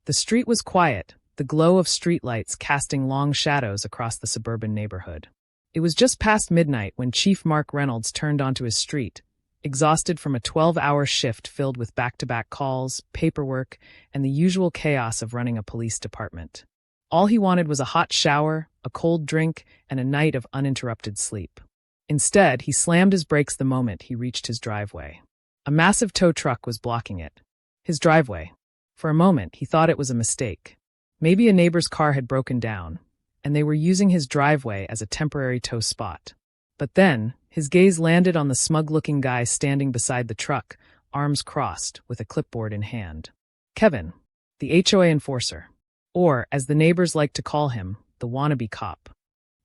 The street was quiet, the glow of streetlights casting long shadows across the suburban neighborhood. It was just past midnight when Chief Mark Reynolds turned onto his street, exhausted from a 12-hour shift filled with back-to-back calls, paperwork, and the usual chaos of running a police department. All he wanted was a hot shower, a cold drink, and a night of uninterrupted sleep. Instead, he slammed his brakes the moment he reached his driveway. A massive tow truck was blocking it. His driveway. For a moment, he thought it was a mistake. Maybe a neighbor's car had broken down, and they were using his driveway as a temporary tow spot. But then, his gaze landed on the smug-looking guy standing beside the truck, arms crossed, with a clipboard in hand. Kevin, the HOA enforcer. Or, as the neighbors liked to call him, the wannabe cop.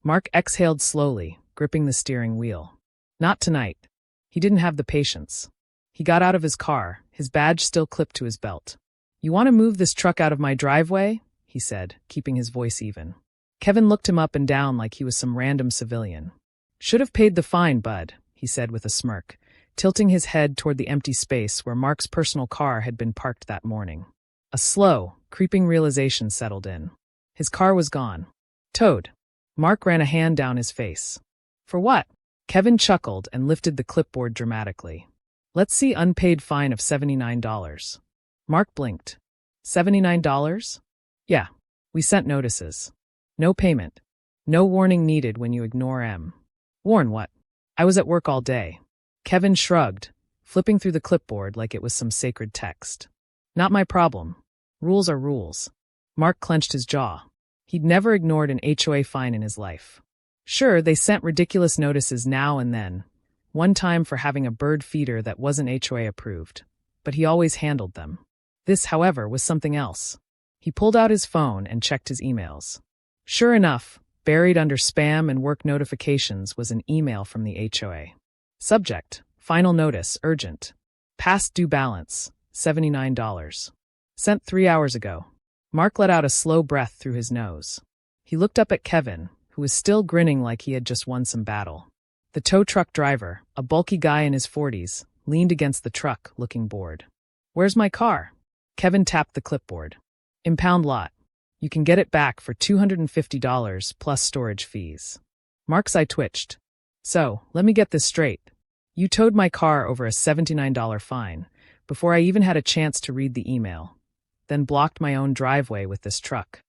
Mark exhaled slowly, gripping the steering wheel. Not tonight. He didn't have the patience. He got out of his car, his badge still clipped to his belt. "You want to move this truck out of my driveway?" he said, keeping his voice even. Kevin looked him up and down like he was some random civilian. "Should have paid the fine, bud," he said with a smirk, tilting his head toward the empty space where Mark's personal car had been parked that morning. A slow, creeping realization settled in. His car was gone. Towed. Mark ran a hand down his face. "For what?" Kevin chuckled and lifted the clipboard dramatically. "Let's see, unpaid fine of $79. Mark blinked. $79? Yeah. We sent notices. No payment. No warning needed when you ignore M. Warn what? I was at work all day. Kevin shrugged, flipping through the clipboard like it was some sacred text. Not my problem. Rules are rules. Mark clenched his jaw. He'd never ignored an HOA fine in his life. Sure, they sent ridiculous notices now and then, one time for having a bird feeder that wasn't HOA approved, but he always handled them. This, however, was something else. He pulled out his phone and checked his emails. Sure enough, buried under spam and work notifications was an email from the HOA. Subject, final notice, urgent. Past due balance, $79. Sent 3 hours ago. Mark let out a slow breath through his nose. He looked up at Kevin, who was still grinning like he had just won some battle. The tow truck driver, a bulky guy in his 40s, leaned against the truck, looking bored. "Where's my car?" Kevin tapped the clipboard. "Impound lot. You can get it back for $250 plus storage fees." Mark's eye twitched. "So, let me get this straight. You towed my car over a $79 fine, before I even had a chance to read the email, then blocked my own driveway with this truck."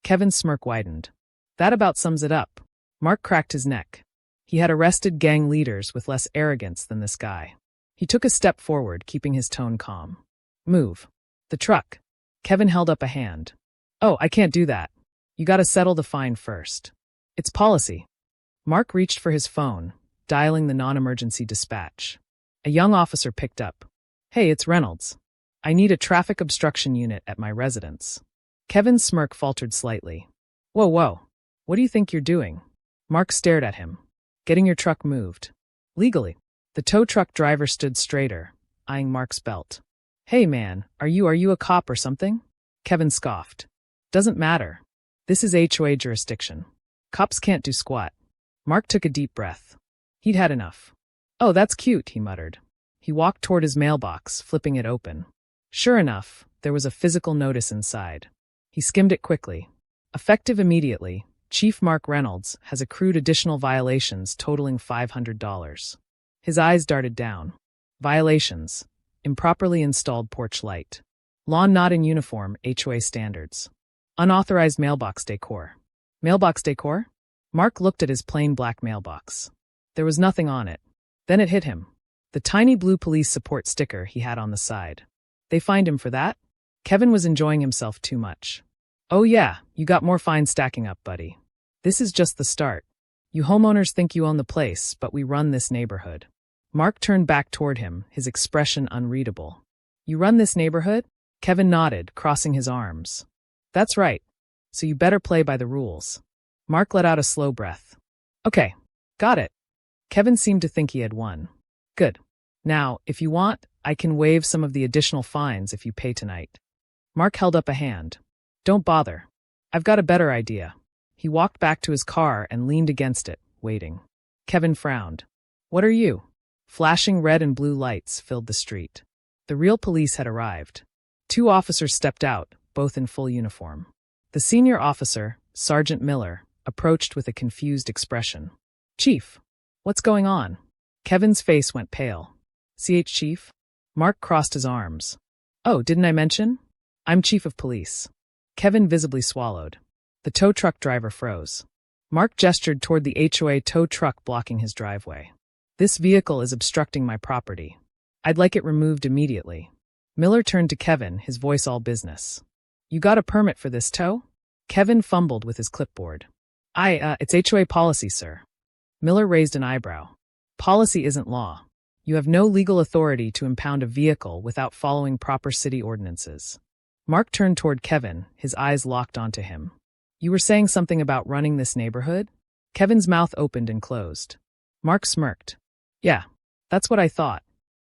Kevin's smirk widened. That about sums it up. Mark cracked his neck. He had arrested gang leaders with less arrogance than this guy. He took a step forward, keeping his tone calm. "Move. The truck." Kevin held up a hand. "Oh, I can't do that. You gotta settle the fine first. It's policy." Mark reached for his phone, dialing the non-emergency dispatch. A young officer picked up. "Hey, it's Reynolds. I need a traffic obstruction unit at my residence." Kevin's smirk faltered slightly. Whoa. What do you think you're doing?" Mark stared at him. "Getting your truck moved. Legally." The tow truck driver stood straighter, eyeing Mark's belt. "Hey man, are you a cop or something?" Kevin scoffed. "Doesn't matter. This is HOA jurisdiction. Cops can't do squat." Mark took a deep breath. He'd had enough. "Oh, that's cute," he muttered. He walked toward his mailbox, flipping it open. Sure enough, there was a physical notice inside. He skimmed it quickly. Effective immediately, Chief Mark Reynolds has accrued additional violations totaling $500. His eyes darted down. Violations. Improperly installed porch light. Lawn not in uniform, HOA standards. Unauthorized mailbox decor. Mailbox decor? Mark looked at his plain black mailbox. There was nothing on it. Then it hit him. The tiny blue police support sticker he had on the side. They fined him for that? Kevin was enjoying himself too much. "Oh yeah, you got more fines stacking up, buddy. This is just the start. You homeowners think you own the place, but we run this neighborhood." Mark turned back toward him, his expression unreadable. "You run this neighborhood?" Kevin nodded, crossing his arms. "That's right. So you better play by the rules." Mark let out a slow breath. "Okay, got it." Kevin seemed to think he had won. "Good. Now, if you want, I can waive some of the additional fines if you pay tonight." Mark held up a hand. "Don't bother. I've got a better idea." He walked back to his car and leaned against it, waiting. Kevin frowned. "What are you?" Flashing red and blue lights filled the street. The real police had arrived. 2 officers stepped out, both in full uniform. The senior officer, Sergeant Miller, approached with a confused expression. "Chief, what's going on?" Kevin's face went pale. Chief? Mark crossed his arms. "Oh, didn't I mention? I'm chief of police." Kevin visibly swallowed. The tow truck driver froze. Mark gestured toward the HOA tow truck blocking his driveway. "This vehicle is obstructing my property. I'd like it removed immediately." Miller turned to Kevin, his voice all business. "You got a permit for this tow?" Kevin fumbled with his clipboard. It's HOA policy, sir." Miller raised an eyebrow. "Policy isn't law. You have no legal authority to impound a vehicle without following proper city ordinances." Mark turned toward Kevin, his eyes locked onto him. "You were saying something about running this neighborhood?" Kevin's mouth opened and closed. Mark smirked. "Yeah, that's what I thought."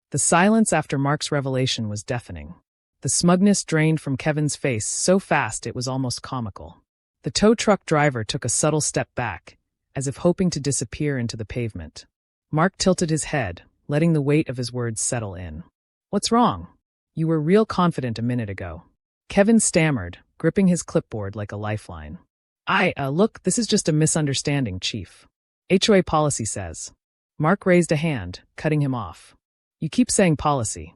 The silence after Mark's revelation was deafening. The smugness drained from Kevin's face so fast it was almost comical. The tow truck driver took a subtle step back, as if hoping to disappear into the pavement. Mark tilted his head, letting the weight of his words settle in. "What's wrong? You were real confident a minute ago." Kevin stammered, gripping his clipboard like a lifeline. Look, this is just a misunderstanding, Chief. HOA policy says." Mark raised a hand, cutting him off. "You keep saying policy.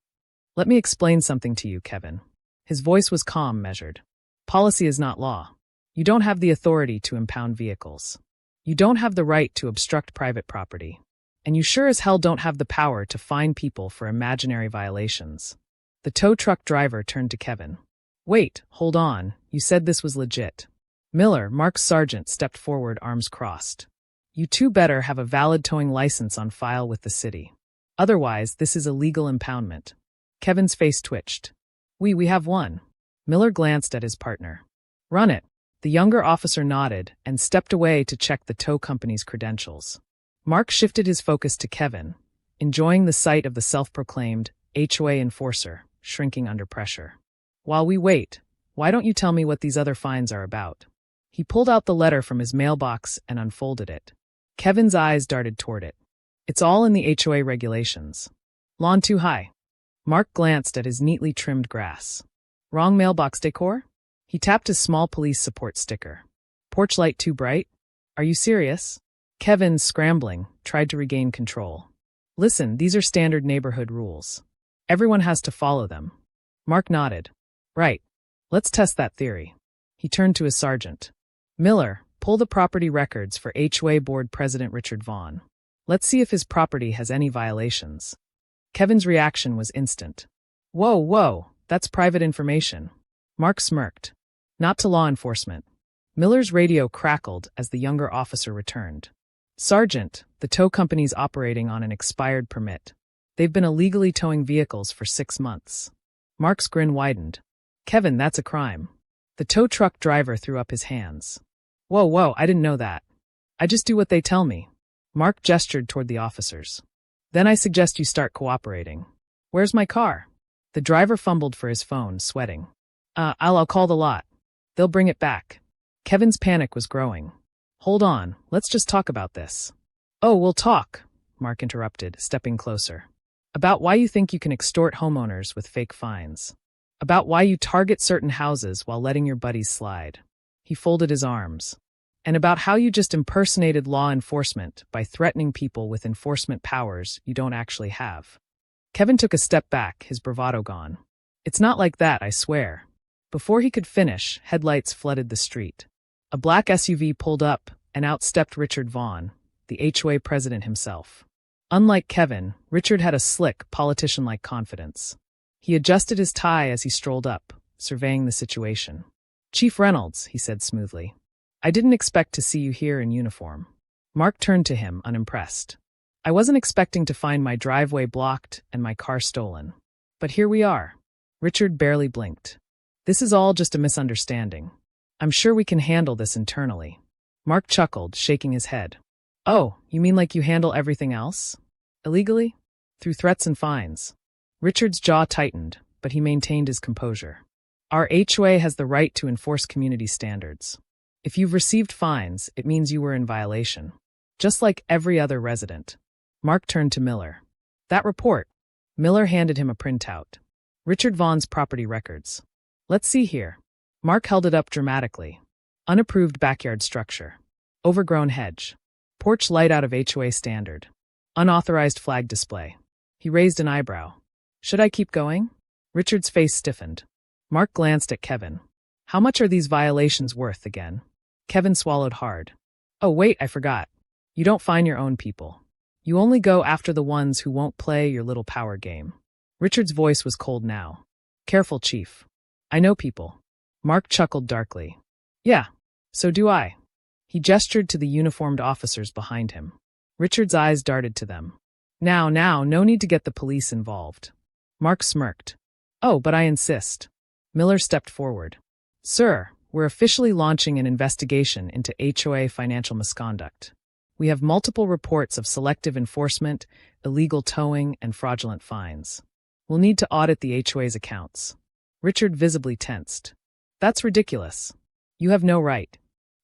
Let me explain something to you, Kevin." His voice was calm, measured. "Policy is not law. You don't have the authority to impound vehicles. You don't have the right to obstruct private property. And you sure as hell don't have the power to fine people for imaginary violations." The tow truck driver turned to Kevin. "Wait, hold on, you said this was legit." Miller, Mark's sergeant, stepped forward, arms crossed. "You two better have a valid towing license on file with the city. Otherwise, this is a legal impoundment." Kevin's face twitched. We have one." Miller glanced at his partner. "Run it." The younger officer nodded and stepped away to check the tow company's credentials. Mark shifted his focus to Kevin, enjoying the sight of the self-proclaimed HOA enforcer shrinking under pressure. "While we wait, why don't you tell me what these other fines are about?" He pulled out the letter from his mailbox and unfolded it. Kevin's eyes darted toward it. "It's all in the HOA regulations." "Lawn too high." Mark glanced at his neatly trimmed grass. "Wrong mailbox decor?" He tapped his small police support sticker. "Porch light too bright?" "Are you serious?" Kevin, scrambling, tried to regain control. "Listen, these are standard neighborhood rules. Everyone has to follow them." Mark nodded. "Right. Let's test that theory." He turned to his sergeant. "Miller, pull the property records for HOA Board President Richard Vaughn. Let's see if his property has any violations." Kevin's reaction was instant. Whoa, that's private information." Mark smirked. "Not to law enforcement." Miller's radio crackled as the younger officer returned. "Sergeant, the tow company's operating on an expired permit. They've been illegally towing vehicles for 6 months." Mark's grin widened. "Kevin, that's a crime." The tow truck driver threw up his hands. Whoa, I didn't know that. I just do what they tell me." Mark gestured toward the officers. "Then I suggest you start cooperating." "Where's my car?" The driver fumbled for his phone, sweating. I'll call the lot. They'll bring it back." Kevin's panic was growing. "Hold on, let's just talk about this." "Oh, we'll talk," Mark interrupted, stepping closer. "About why you think you can extort homeowners with fake fines. About why you target certain houses while letting your buddies slide." He folded his arms. "And about how you just impersonated law enforcement by threatening people with enforcement powers you don't actually have." Kevin took a step back, his bravado gone. "It's not like that, I swear." Before he could finish, headlights flooded the street. A black SUV pulled up, and out stepped Richard Vaughn, the HOA president himself. Unlike Kevin, Richard had a slick, politician-like confidence. He adjusted his tie as he strolled up, surveying the situation. "Chief Reynolds," he said smoothly. "I didn't expect to see you here in uniform." Mark turned to him, unimpressed. "I wasn't expecting to find my driveway blocked and my car stolen. But here we are." Richard barely blinked. "This is all just a misunderstanding. I'm sure we can handle this internally." Mark chuckled, shaking his head. "Oh, you mean like you handle everything else? Illegally? Through threats and fines?" Richard's jaw tightened, but he maintained his composure. "Our HOA has the right to enforce community standards. If you've received fines, it means you were in violation. Just like every other resident." Mark turned to Miller. "That report." Miller handed him a printout. "Richard Vaughn's property records. Let's see here." Mark held it up dramatically. Unapproved backyard structure. Overgrown hedge. Porch light out of HOA standard. Unauthorized flag display. He raised an eyebrow. Should I keep going? Richard's face stiffened. Mark glanced at Kevin. How much are these violations worth again? Kevin swallowed hard. Oh wait, I forgot. You don't fine your own people. You only go after the ones who won't play your little power game. Richard's voice was cold now. Careful, Chief. I know people. Mark chuckled darkly. Yeah, so do I. He gestured to the uniformed officers behind him. Richard's eyes darted to them. Now, no need to get the police involved. Mark smirked. Oh, but I insist. Miller stepped forward. Sir, we're officially launching an investigation into HOA financial misconduct. We have multiple reports of selective enforcement, illegal towing, and fraudulent fines. We'll need to audit the HOA's accounts. Richard visibly tensed. That's ridiculous. You have no right.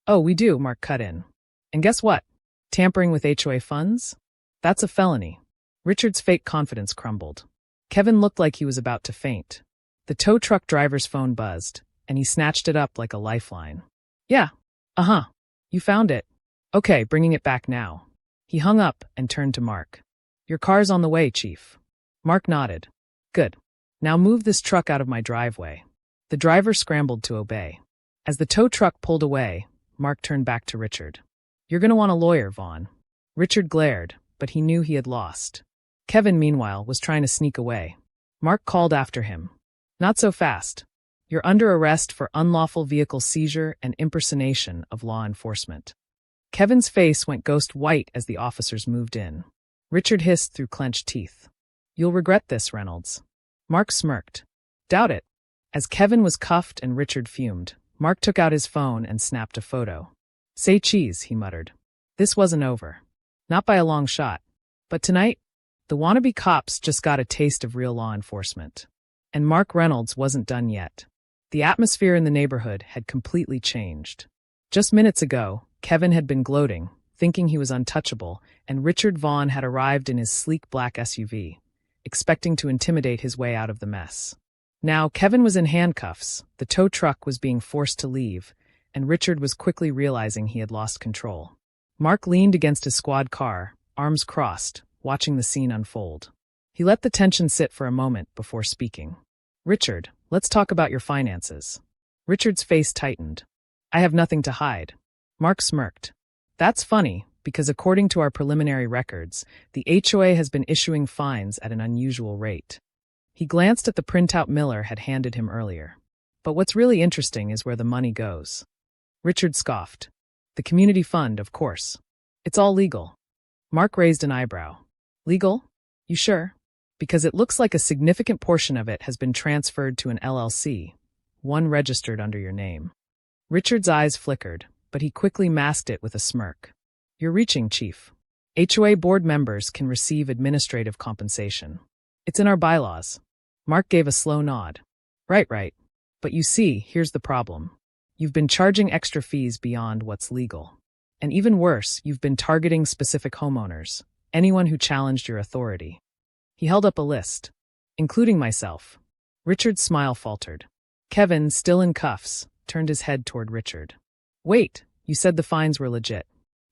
Oh, we do, Mark cut in. And guess what? Tampering with HOA funds? That's a felony. Richard's fake confidence crumbled. Kevin looked like he was about to faint. The tow truck driver's phone buzzed, and he snatched it up like a lifeline. Yeah. You found it. Okay, bringing it back now. He hung up and turned to Mark. Your car's on the way, Chief. Mark nodded. Good. Now move this truck out of my driveway. The driver scrambled to obey. As the tow truck pulled away, Mark turned back to Richard. You're going to want a lawyer, Vaughn. Richard glared, but he knew he had lost. Kevin, meanwhile, was trying to sneak away. Mark called after him. Not so fast. You're under arrest for unlawful vehicle seizure and impersonation of law enforcement. Kevin's face went ghost white as the officers moved in. Richard hissed through clenched teeth. You'll regret this, Reynolds. Mark smirked. Doubt it. As Kevin was cuffed and Richard fumed, Mark took out his phone and snapped a photo. Say cheese, he muttered. This wasn't over. Not by a long shot. But tonight, the wannabe cops just got a taste of real law enforcement. And Mark Reynolds wasn't done yet. The atmosphere in the neighborhood had completely changed. Just minutes ago, Kevin had been gloating, thinking he was untouchable, and Richard Vaughn had arrived in his sleek black SUV, expecting to intimidate his way out of the mess. Now, Kevin was in handcuffs, the tow truck was being forced to leave, and Richard was quickly realizing he had lost control. Mark leaned against his squad car, arms crossed, watching the scene unfold. He let the tension sit for a moment before speaking. Richard, let's talk about your finances. Richard's face tightened. I have nothing to hide. Mark smirked. That's funny, because according to our preliminary records, the HOA has been issuing fines at an unusual rate. He glanced at the printout Miller had handed him earlier. But what's really interesting is where the money goes. Richard scoffed. The community fund, of course. It's all legal. Mark raised an eyebrow. Legal? You sure? Because it looks like a significant portion of it has been transferred to an LLC, one registered under your name. Richard's eyes flickered, but he quickly masked it with a smirk. You're reaching, Chief. HOA board members can receive administrative compensation. It's in our bylaws. Mark gave a slow nod. Right. But you see, here's the problem. You've been charging extra fees beyond what's legal. And even worse, you've been targeting specific homeowners, anyone who challenged your authority. He held up a list, including myself. Richard's smile faltered. Kevin, still in cuffs, turned his head toward Richard. Wait, you said the fines were legit.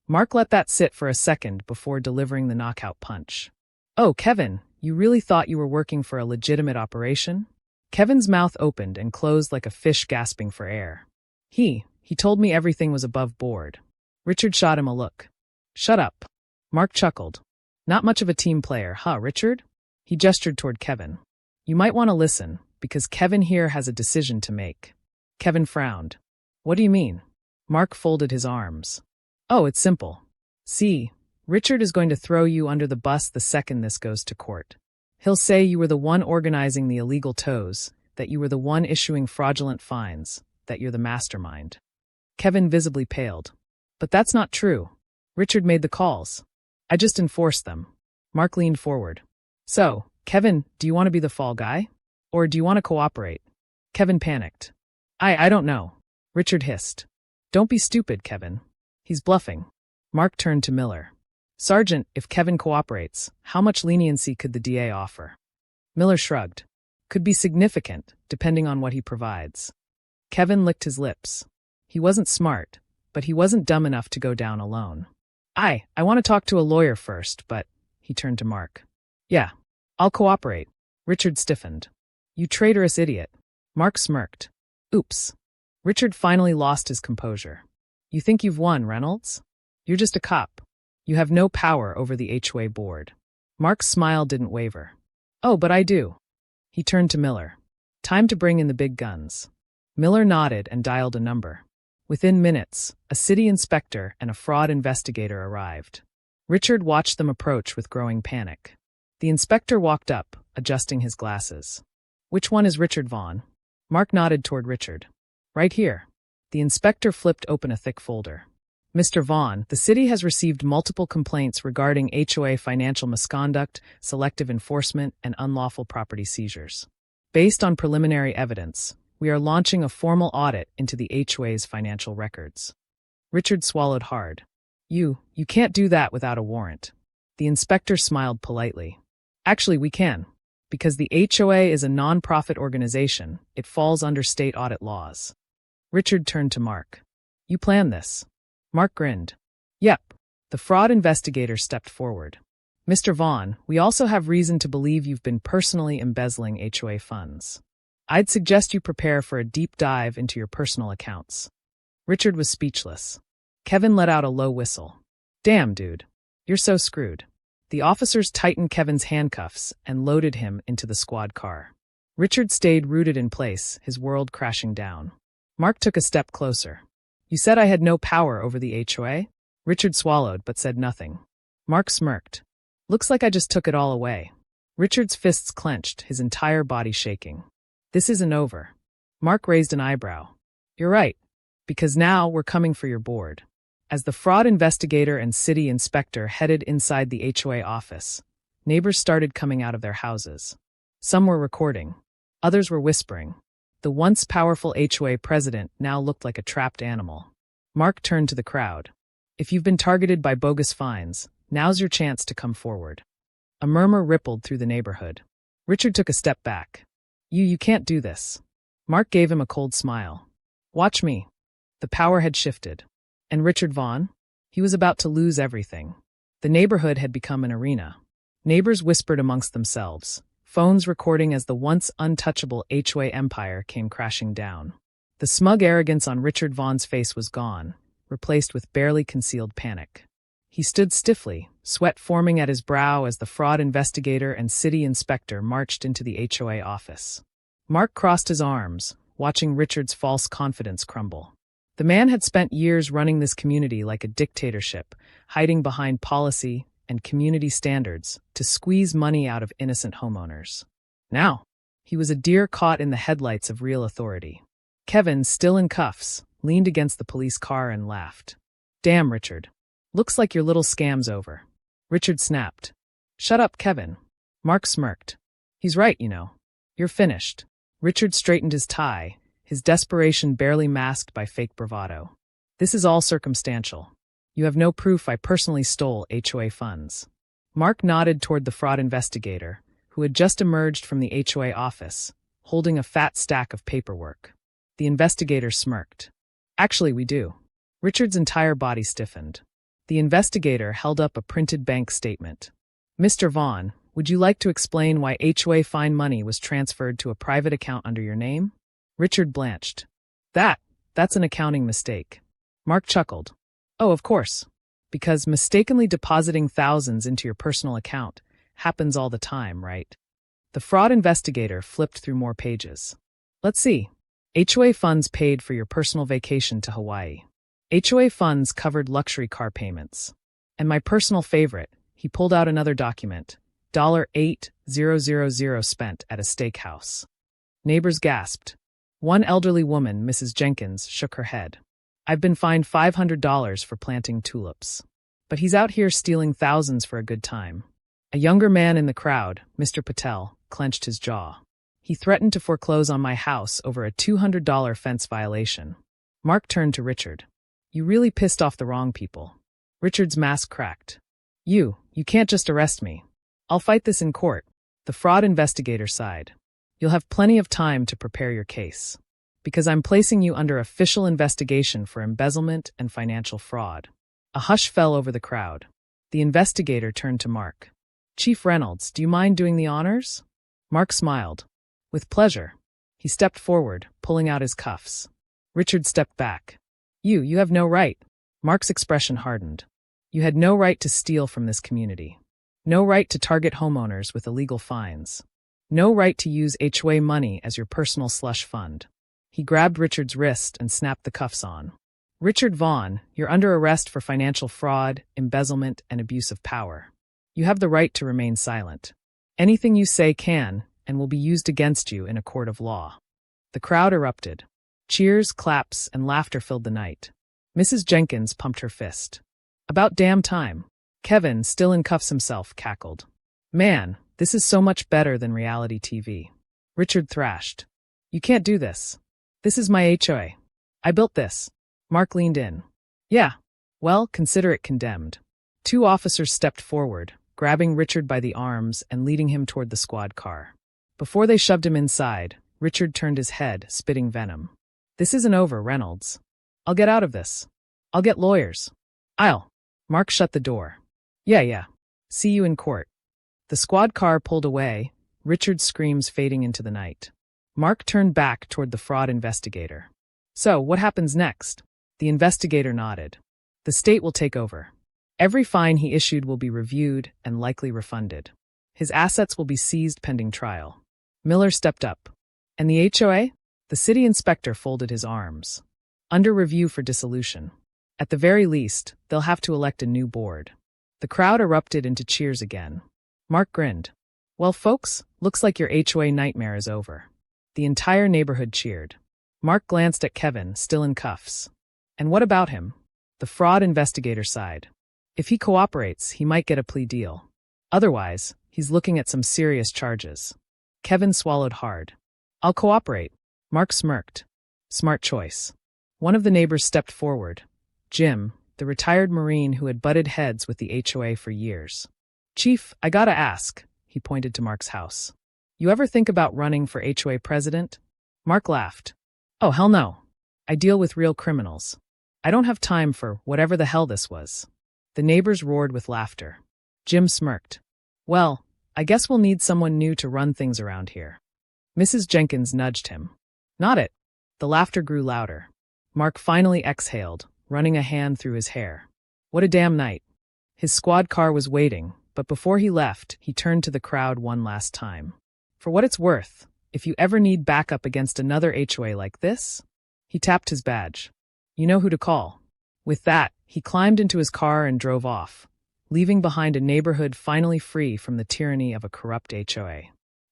Mark let that sit for a second before delivering the knockout punch. Oh, Kevin, you really thought you were working for a legitimate operation? Kevin's mouth opened and closed like a fish gasping for air. He told me everything was above board. Richard shot him a look. Shut up. Mark chuckled. Not much of a team player, huh, Richard? He gestured toward Kevin. You might want to listen, because Kevin here has a decision to make. Kevin frowned. What do you mean? Mark folded his arms. Oh, it's simple. See, Richard is going to throw you under the bus the second this goes to court. He'll say you were the one organizing the illegal tows, that you were the one issuing fraudulent fines, that you're the mastermind. Kevin visibly paled. But that's not true. Richard made the calls. I just enforced them. Mark leaned forward. So, Kevin, do you want to be the fall guy? Or do you want to cooperate? Kevin panicked. I don't know. Richard hissed. Don't be stupid, Kevin. He's bluffing. Mark turned to Miller. Sergeant, if Kevin cooperates, how much leniency could the DA offer? Miller shrugged. Could be significant, depending on what he provides. Kevin licked his lips. He wasn't smart, but he wasn't dumb enough to go down alone. I want to talk to a lawyer first, but he turned to Mark. Yeah, I'll cooperate. Richard stiffened. You traitorous idiot. Mark smirked. Oops. Richard finally lost his composure. You think you've won, Reynolds? You're just a cop. You have no power over the HOA board. Mark's smile didn't waver. Oh, but I do. He turned to Miller. Time to bring in the big guns. Miller nodded and dialed a number. Within minutes, a city inspector and a fraud investigator arrived. Richard watched them approach with growing panic. The inspector walked up, adjusting his glasses. Which one is Richard Vaughn? Mark nodded toward Richard. Right here. The inspector flipped open a thick folder. Mr. Vaughn, the city has received multiple complaints regarding HOA financial misconduct, selective enforcement, and unlawful property seizures. Based on preliminary evidence, we are launching a formal audit into the HOA's financial records. Richard swallowed hard. You can't do that without a warrant. The inspector smiled politely. Actually, we can. Because the HOA is a non-profit organization, it falls under state audit laws. Richard turned to Mark. You planned this. Mark grinned. Yep. The fraud investigator stepped forward. Mr. Vaughn, we also have reason to believe you've been personally embezzling HOA funds. I'd suggest you prepare for a deep dive into your personal accounts. Richard was speechless. Kevin let out a low whistle. Damn, dude. You're so screwed. The officers tightened Kevin's handcuffs and loaded him into the squad car. Richard stayed rooted in place, his world crashing down. Mark took a step closer. You said I had no power over the HOA? Richard swallowed but said nothing. Mark smirked. Looks like I just took it all away. Richard's fists clenched, his entire body shaking. This isn't over. Mark raised an eyebrow. You're right, because now we're coming for your board. As the fraud investigator and city inspector headed inside the HOA office, neighbors started coming out of their houses. Some were recording. Others were whispering. The once powerful HOA president now looked like a trapped animal. Mark turned to the crowd. If you've been targeted by bogus fines, now's your chance to come forward. A murmur rippled through the neighborhood. Richard took a step back. You can't do this. Mark gave him a cold smile. Watch me. The power had shifted. And Richard Vaughn? He was about to lose everything. The neighborhood had become an arena. Neighbors whispered amongst themselves, phones recording as the once untouchable HOA empire came crashing down. The smug arrogance on Richard Vaughn's face was gone, replaced with barely concealed panic. He stood stiffly, sweat forming at his brow as the fraud investigator and city inspector marched into the HOA office. Mark crossed his arms, watching Richard's false confidence crumble. The man had spent years running this community like a dictatorship, hiding behind policy and community standards to squeeze money out of innocent homeowners. Now, he was a deer caught in the headlights of real authority. Kevin, still in cuffs, leaned against the police car and laughed. Damn, Richard. Looks like your little scam's over. Richard snapped. Shut up, Kevin. Mark smirked. He's right, you know. You're finished. Richard straightened his tie, his desperation barely masked by fake bravado. This is all circumstantial. You have no proof I personally stole HOA funds. Mark nodded toward the fraud investigator, who had just emerged from the HOA office, holding a fat stack of paperwork. The investigator smirked. Actually, we do. Richard's entire body stiffened. The investigator held up a printed bank statement. Mr. Vaughn, would you like to explain why HOA fine money was transferred to a private account under your name? Richard blanched. That's an accounting mistake. Mark chuckled. Oh, of course. Because mistakenly depositing thousands into your personal account happens all the time, right? The fraud investigator flipped through more pages. Let's see. HOA funds paid for your personal vacation to Hawaii. HOA funds covered luxury car payments. And my personal favorite, he pulled out another document, $8,000 spent at a steakhouse. Neighbors gasped. One elderly woman, Mrs. Jenkins, shook her head. I've been fined $500 for planting tulips. But he's out here stealing thousands for a good time. A younger man in the crowd, Mr. Patel, clenched his jaw. He threatened to foreclose on my house over a $200 fence violation. Mark turned to Richard. You really pissed off the wrong people. Richard's mask cracked. You can't just arrest me. I'll fight this in court. The fraud investigator sighed. You'll have plenty of time to prepare your case. Because I'm placing you under official investigation for embezzlement and financial fraud. A hush fell over the crowd. The investigator turned to Mark. Chief Reynolds, do you mind doing the honors? Mark smiled. With pleasure. He stepped forward, pulling out his cuffs. Richard stepped back. You have no right. Mark's expression hardened. You had no right to steal from this community. No right to target homeowners with illegal fines. No right to use HOA money as your personal slush fund. He grabbed Richard's wrist and snapped the cuffs on. Richard Vaughn, you're under arrest for financial fraud, embezzlement, and abuse of power. You have the right to remain silent. Anything you say can and will be used against you in a court of law. The crowd erupted. Cheers, claps, and laughter filled the night. Mrs. Jenkins pumped her fist. About damn time. Kevin, still in cuffs himself, cackled. Man, this is so much better than reality TV. Richard thrashed. You can't do this. This is my HOA. I built this. Mark leaned in. Yeah. Well, consider it condemned. Two officers stepped forward, grabbing Richard by the arms and leading him toward the squad car. Before they shoved him inside, Richard turned his head, spitting venom. This isn't over, Reynolds. I'll get out of this. I'll get lawyers. Mark shut the door. Yeah. See you in court. The squad car pulled away, Richard's screams fading into the night. Mark turned back toward the fraud investigator. So, what happens next? The investigator nodded. The state will take over. Every fine he issued will be reviewed and likely refunded. His assets will be seized pending trial. Miller stepped up. And the HOA? The city inspector folded his arms. Under review for dissolution. At the very least, they'll have to elect a new board. The crowd erupted into cheers again. Mark grinned. Well, folks, looks like your HOA nightmare is over. The entire neighborhood cheered. Mark glanced at Kevin, still in cuffs. And what about him? The fraud investigator sighed. If he cooperates, he might get a plea deal. Otherwise, he's looking at some serious charges. Kevin swallowed hard. I'll cooperate. Mark smirked. Smart choice. One of the neighbors stepped forward. Jim, the retired Marine who had butted heads with the HOA for years. Chief, I gotta ask, he pointed to Mark's house. You ever think about running for HOA president? Mark laughed. Oh, hell no. I deal with real criminals. I don't have time for whatever the hell this was. The neighbors roared with laughter. Jim smirked. Well, I guess we'll need someone new to run things around here. Mrs. Jenkins nudged him. Not it. The laughter grew louder. Mark finally exhaled, running a hand through his hair. What a damn night. His squad car was waiting, but before he left, he turned to the crowd one last time. For what it's worth, if you ever need backup against another HOA like this, he tapped his badge. You know who to call. With that, he climbed into his car and drove off, leaving behind a neighborhood finally free from the tyranny of a corrupt HOA.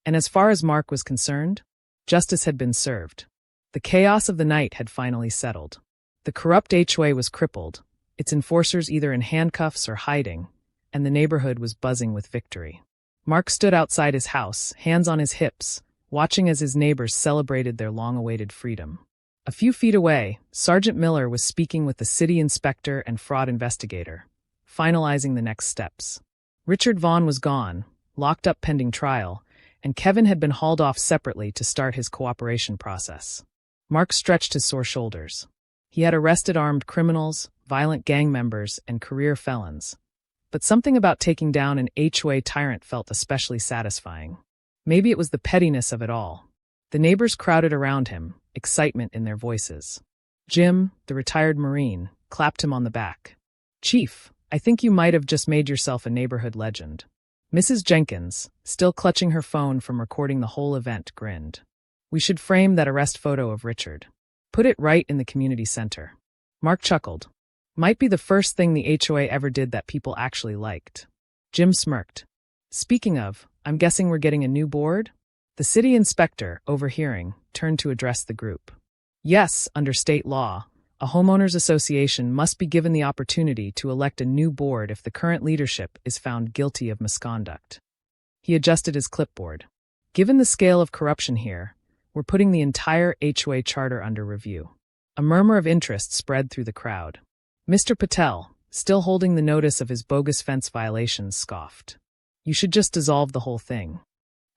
And as far as Mark was concerned, justice had been served. The chaos of the night had finally settled. The corrupt HOA was crippled, its enforcers either in handcuffs or hiding, and the neighborhood was buzzing with victory. Mark stood outside his house, hands on his hips, watching as his neighbors celebrated their long-awaited freedom. A few feet away, Sergeant Miller was speaking with the city inspector and fraud investigator, finalizing the next steps. Richard Vaughn was gone, locked up pending trial, and Kevin had been hauled off separately to start his cooperation process. Mark stretched his sore shoulders. He had arrested armed criminals, violent gang members, and career felons. But something about taking down an HOA tyrant felt especially satisfying. Maybe it was the pettiness of it all. The neighbors crowded around him, excitement in their voices. Jim, the retired Marine, clapped him on the back. Chief, I think you might have just made yourself a neighborhood legend. Mrs. Jenkins, still clutching her phone from recording the whole event, grinned. We should frame that arrest photo of Richard. Put it right in the community center. Mark chuckled. Might be the first thing the HOA ever did that people actually liked. Jim smirked. Speaking of, I'm guessing we're getting a new board? The city inspector, overhearing, turned to address the group. Yes, under state law, a homeowners association must be given the opportunity to elect a new board if the current leadership is found guilty of misconduct. He adjusted his clipboard. Given the scale of corruption here, we're putting the entire HOA charter under review. A murmur of interest spread through the crowd. Mr. Patel, still holding the notice of his bogus fence violations, scoffed. You should just dissolve the whole thing.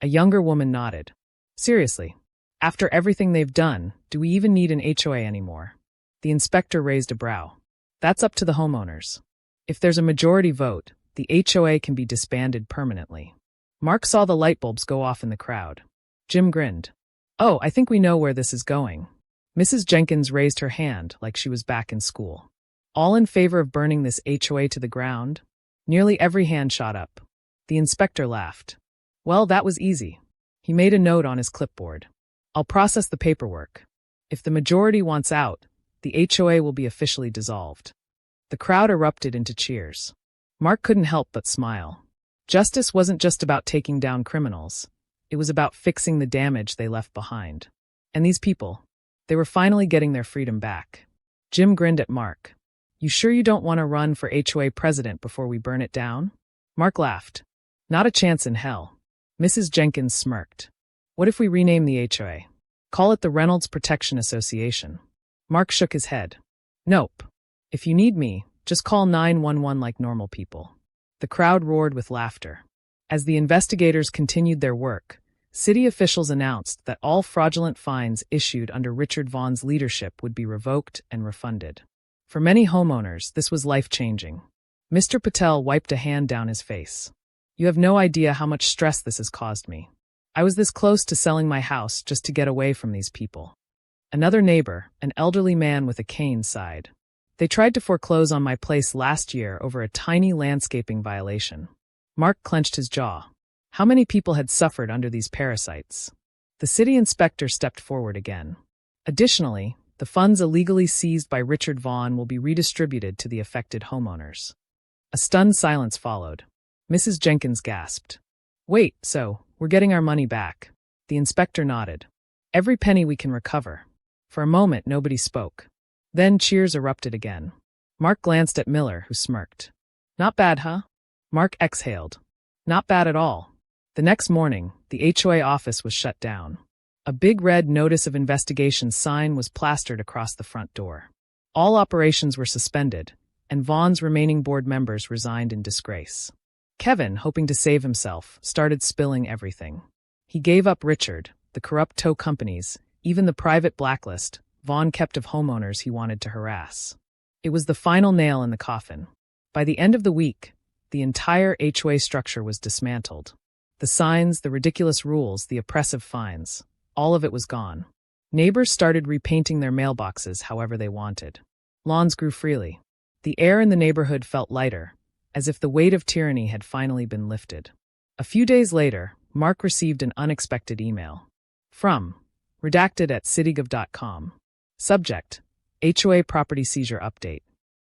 A younger woman nodded. Seriously, After everything they've done, do we even need an HOA anymore? The inspector raised a brow. That's up to the homeowners. If there's a majority vote, the HOA can be disbanded permanently. Mark saw the light bulbs go off in the crowd. Jim grinned. Oh, I think we know where this is going. Mrs. Jenkins raised her hand like she was back in school. All in favor of burning this HOA to the ground? Nearly every hand shot up. The inspector laughed. Well, that was easy. He made a note on his clipboard. I'll process the paperwork. If the majority wants out, the HOA will be officially dissolved. The crowd erupted into cheers. Mark couldn't help but smile. Justice wasn't just about taking down criminals. It was about fixing the damage they left behind. And these people, they were finally getting their freedom back. Jim grinned at Mark. You sure you don't want to run for HOA president before we burn it down? Mark laughed. Not a chance in hell. Mrs. Jenkins smirked. What if we rename the HOA? Call it the Reynolds Protection Association. Mark shook his head. Nope. If you need me, just call 911 like normal people. The crowd roared with laughter. As the investigators continued their work, city officials announced that all fraudulent fines issued under Richard Vaughn's leadership would be revoked and refunded. For many homeowners, this was life-changing. Mr. Patel wiped a hand down his face. You have no idea how much stress this has caused me. I was this close to selling my house just to get away from these people. Another neighbor, an elderly man with a cane, sighed. They tried to foreclose on my place last year over a tiny landscaping violation. Mark clenched his jaw. How many people had suffered under these parasites? The city inspector stepped forward again. Additionally, the funds illegally seized by Richard Vaughn will be redistributed to the affected homeowners. A stunned silence followed. Mrs. Jenkins gasped. Wait, so we're getting our money back? The inspector nodded. Every penny we can recover. For a moment, nobody spoke. Then cheers erupted again. Mark glanced at Miller, who smirked. Not bad, huh? Mark exhaled. Not bad at all. The next morning, the HOA office was shut down. A big red notice of investigation sign was plastered across the front door. All operations were suspended, and Vaughn's remaining board members resigned in disgrace. Kevin, hoping to save himself, started spilling everything. He gave up Richard, the corrupt tow companies, even the private blacklist Vaughn kept of homeowners he wanted to harass. It was the final nail in the coffin. By the end of the week, the entire HOA structure was dismantled. The signs, the ridiculous rules, the oppressive fines, all of it was gone. Neighbors started repainting their mailboxes however they wanted. Lawns grew freely. The air in the neighborhood felt lighter, as if the weight of tyranny had finally been lifted. A few days later, Mark received an unexpected email. From, redacted at citygov.com. Subject, HOA property seizure update.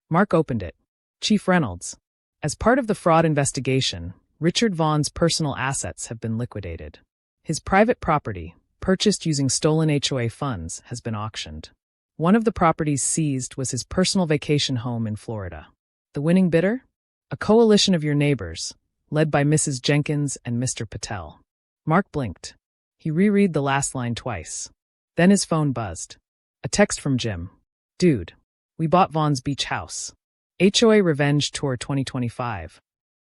Mark opened it. Chief Reynolds. As part of the fraud investigation, Richard Vaughn's personal assets have been liquidated. His private property, purchased using stolen HOA funds, has been auctioned. One of the properties seized was his personal vacation home in Florida. The winning bidder? A coalition of your neighbors, led by Mrs. Jenkins and Mr. Patel. Mark blinked. He reread the last line twice. Then his phone buzzed. A text from Jim. Dude, we bought Vaughn's beach house. HOA Revenge Tour 2025.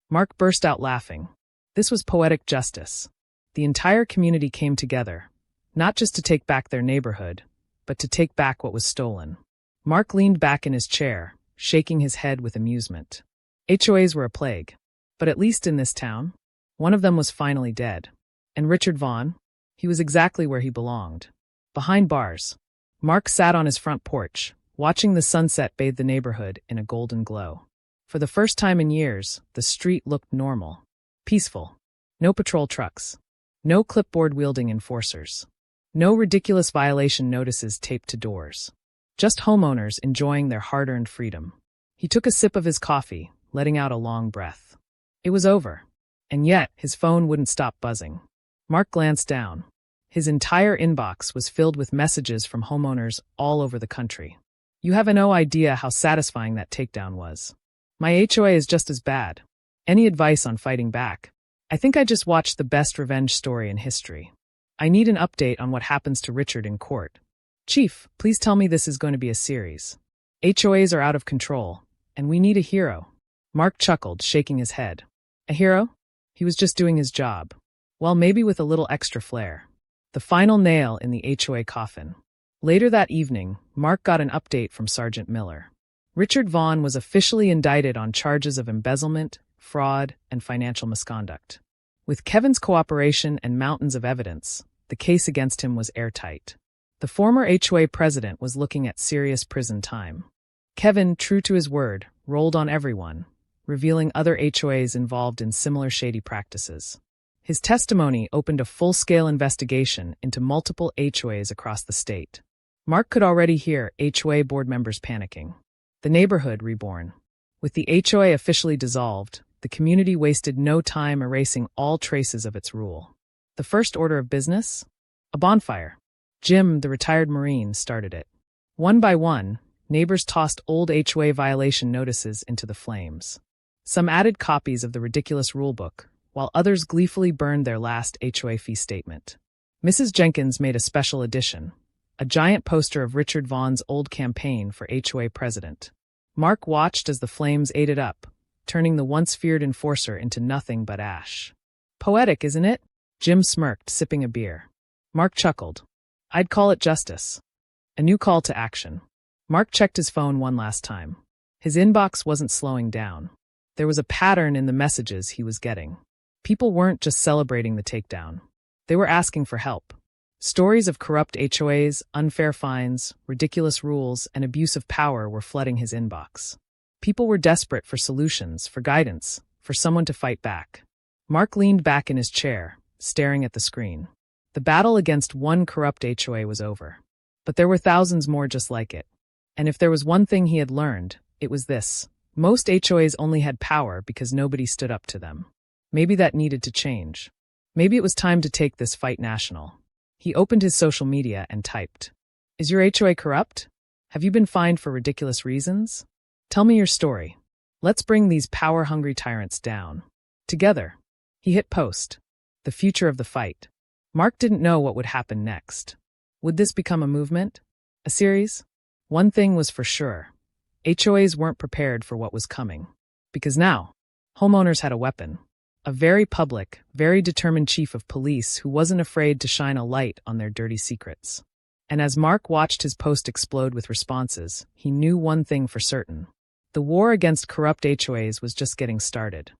Mark burst out laughing. This was poetic justice. The entire community came together, not just to take back their neighborhood, but to take back what was stolen. Mark leaned back in his chair, shaking his head with amusement. HOAs were a plague. But at least in this town, one of them was finally dead. And Richard Vaughn? He was exactly where he belonged. Behind bars. Mark sat on his front porch, watching the sunset bathe the neighborhood in a golden glow. For the first time in years, the street looked normal. Peaceful. No patrol trucks. No clipboard-wielding enforcers. No ridiculous violation notices taped to doors. Just homeowners enjoying their hard-earned freedom. He took a sip of his coffee, letting out a long breath. It was over. And yet, his phone wouldn't stop buzzing. Mark glanced down. His entire inbox was filled with messages from homeowners all over the country. You have no idea how satisfying that takedown was. My HOA is just as bad. Any advice on fighting back? I think I just watched the best revenge story in history. I need an update on what happens to Richard in court. Chief, please tell me this is going to be a series. HOAs are out of control, and we need a hero. Mark chuckled, shaking his head. A hero? He was just doing his job. Well, maybe with a little extra flair. The final nail in the HOA coffin. Later that evening, Mark got an update from Sergeant Miller. Richard Vaughn was officially indicted on charges of embezzlement, fraud, and financial misconduct. With Kevin's cooperation and mountains of evidence, the case against him was airtight. The former HOA president was looking at serious prison time. Kevin, true to his word, rolled on everyone, revealing other HOAs involved in similar shady practices. His testimony opened a full-scale investigation into multiple HOAs across the state. Mark could already hear HOA board members panicking. The neighborhood reborn. With the HOA officially dissolved, the community wasted no time erasing all traces of its rule. The first order of business? A bonfire. Jim, the retired Marine, started it. One by one, neighbors tossed old HOA violation notices into the flames. Some added copies of the ridiculous rulebook, while others gleefully burned their last HOA fee statement. Mrs. Jenkins made a special edition, a giant poster of Richard Vaughn's old campaign for HOA president. Mark watched as the flames ate it up, turning the once feared enforcer into nothing but ash. Poetic, isn't it? Jim smirked, sipping a beer. Mark chuckled. I'd call it justice. A new call to action. Mark checked his phone one last time. His inbox wasn't slowing down. There was a pattern in the messages he was getting. People weren't just celebrating the takedown. They were asking for help. Stories of corrupt HOAs, unfair fines, ridiculous rules, and abuse of power were flooding his inbox. People were desperate for solutions, for guidance, for someone to fight back. Mark leaned back in his chair, staring at the screen. The battle against one corrupt HOA was over. But there were thousands more just like it. And if there was one thing he had learned, it was this. Most HOAs only had power because nobody stood up to them. Maybe that needed to change. Maybe it was time to take this fight national. He opened his social media and typed, "Is your HOA corrupt? Have you been fined for ridiculous reasons? Tell me your story. Let's bring these power-hungry tyrants down. Together." He hit post. The future of the fight. Mark didn't know what would happen next. Would this become a movement? A series? One thing was for sure. HOAs weren't prepared for what was coming. Because now, homeowners had a weapon. A very public, very determined chief of police who wasn't afraid to shine a light on their dirty secrets. And as Mark watched his post explode with responses, he knew one thing for certain. The war against corrupt HOAs was just getting started.